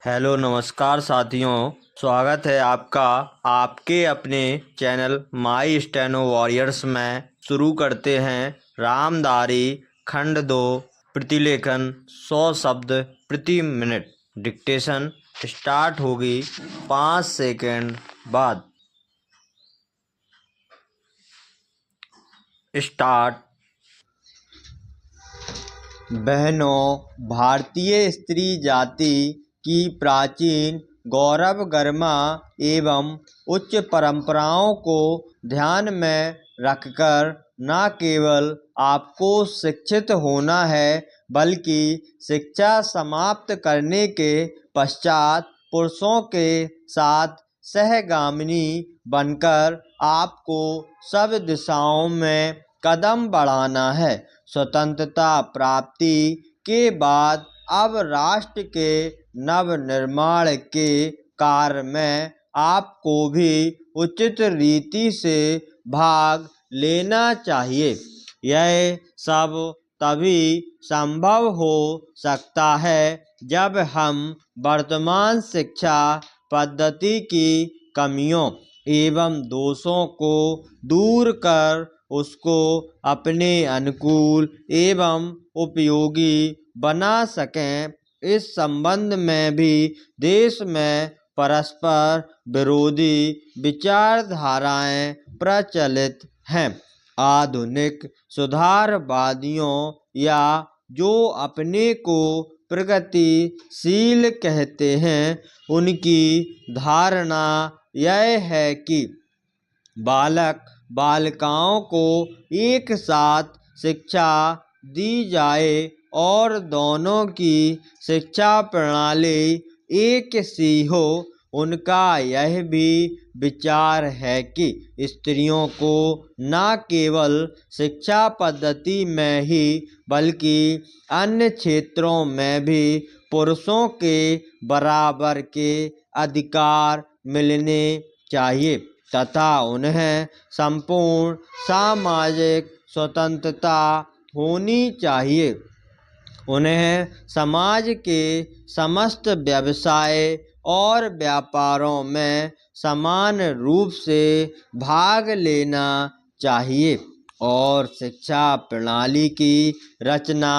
Hello नमस्कार साथियों। स्वागत है आपका आपके अपने चैनल माई स्टेनो वॉरियर्स में। शुरू करते हैं रामधारी खंड 2 प्रतिलेखन 100 शब्द प्रति मिनट। डिक्टेशन स्टार्ट होगी 5 सेकंड बाद। स्टार्ट। बहनों, भारतीय स्त्री जाति की प्राचीन गौरव गरिमा एवं उच्च परंपराओं को ध्यान में रखकर न केवल आपको शिक्षित होना है बल्कि शिक्षा समाप्त करने के पश्चात पुरुषों के साथ सहगामिनी बनकर आपको सब दिशाओं में कदम बढ़ाना है। स्वतंत्रता प्राप्ति के बाद अब राष्ट्र के नवनिर्माण के कार्य में आपको भी उचित रीति से भाग लेना चाहिए। यह सब तभी संभव हो सकता है जब हम वर्तमान शिक्षा पद्धति की कमियों एवं दोषों को दूर कर उसको अपने अनुकूल एवं उपयोगी बना सकें। इस संबंध में भी देश में परस्पर विरोधी विचारधाराएं प्रचलित हैं। आधुनिक सुधारवादियों या जो अपने को प्रगतिशील कहते हैं, उनकी धारणा यह है कि बालक बालिकाओं को एक साथ शिक्षा दी जाए और दोनों की शिक्षा प्रणाली एक सी हो। उनका यह भी विचार है कि स्त्रियों को न केवल शिक्षा पद्धति में ही बल्कि अन्य क्षेत्रों में भी पुरुषों के बराबर के अधिकार मिलने चाहिए तथा उन्हें संपूर्ण सामाजिक स्वतंत्रता होनी चाहिए। उन्हें समाज के समस्त व्यवसाय और व्यापारों में समान रूप से भाग लेना चाहिए और शिक्षा प्रणाली की रचना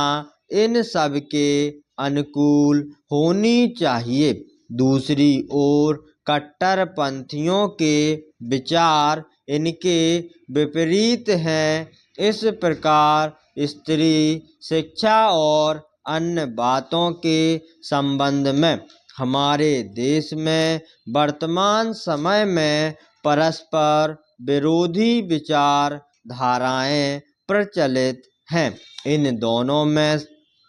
इन सब के अनुकूल होनी चाहिए। दूसरी ओर कट्टरपंथियों के विचार इनके विपरीत हैं। इस प्रकार स्त्री शिक्षा और अन्य बातों के संबंध में हमारे देश में वर्तमान समय में परस्पर विरोधी विचार धाराएं प्रचलित हैं। इन दोनों में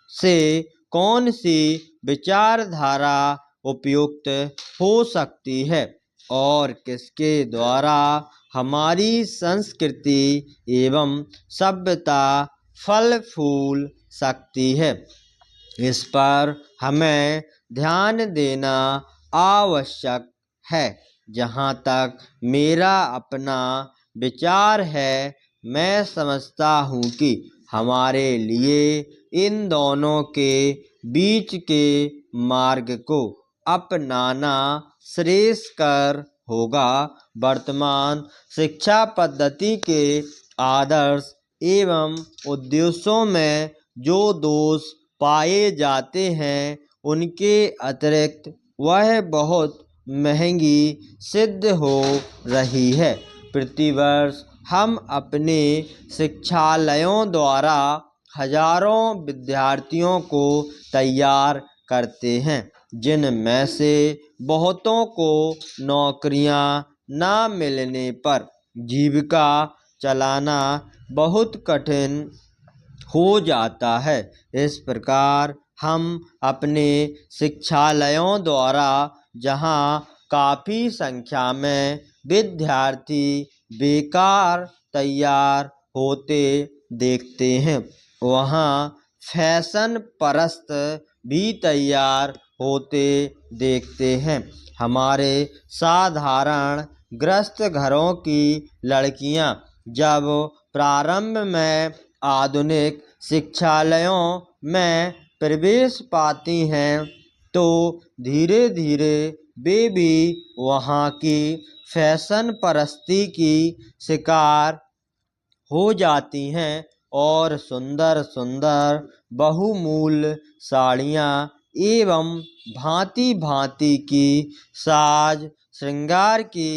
से कौन सी विचारधारा उपयुक्त हो सकती है और किसके द्वारा हमारी संस्कृति एवं सभ्यता फल फूल सकती है, इस पर हमें ध्यान देना आवश्यक है। जहाँ तक मेरा अपना विचार है, मैं समझता हूँ कि हमारे लिए इन दोनों के बीच के मार्ग को अपनाना श्रेयस्कर होगा। वर्तमान शिक्षा पद्धति के आदर्श एवं उद्देश्यों में जो दोष पाए जाते हैं, उनके अतिरिक्त वह बहुत महंगी सिद्ध हो रही है। प्रतिवर्ष हम अपने शिक्षालयों द्वारा हजारों विद्यार्थियों को तैयार करते हैं, जिनमें से बहुतों को नौकरियां न मिलने पर जीविका चलाना बहुत कठिन हो जाता है। इस प्रकार हम अपने शिक्षालयों द्वारा जहाँ काफ़ी संख्या में विद्यार्थी बेकार तैयार होते देखते हैं, वहाँ फैशन परस्त भी तैयार होते देखते हैं। हमारे साधारण ग्रस्त घरों की लड़कियां जब प्रारंभ में आधुनिक शिक्षालयों में प्रवेश पाती हैं, तो धीरे धीरे वे भी वहाँ की फैशन परस्ती की शिकार हो जाती हैं और सुंदर सुंदर बहुमूल्य साड़ियाँ एवं भांति भांति की साज श्रृंगार की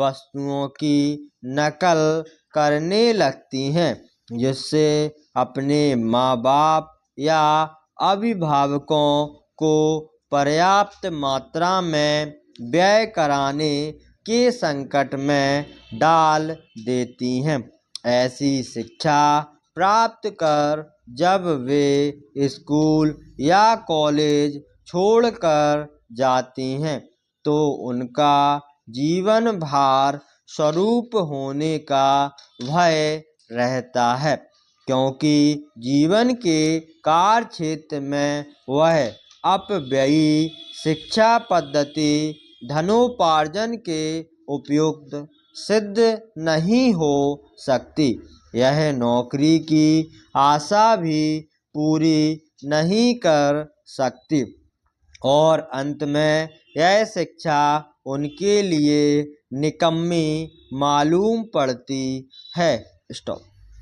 वस्तुओं की नकल करने लगती हैं, जिससे अपने माँ बाप या अभिभावकों को पर्याप्त मात्रा में व्यय कराने के संकट में डाल देती हैं। ऐसी शिक्षा प्राप्त कर जब वे स्कूल या कॉलेज छोड़कर जाती हैं तो उनका जीवन भार स्वरूप होने का भय रहता है, क्योंकि जीवन के कार्य क्षेत्र में वह अपव्ययी शिक्षा पद्धति धनोपार्जन के उपयुक्त सिद्ध नहीं हो सकती। यह नौकरी की आशा भी पूरी नहीं कर सकती और अंत में यह शिक्षा उनके लिए निकम्मी मालूम पड़ती है। स्टॉप।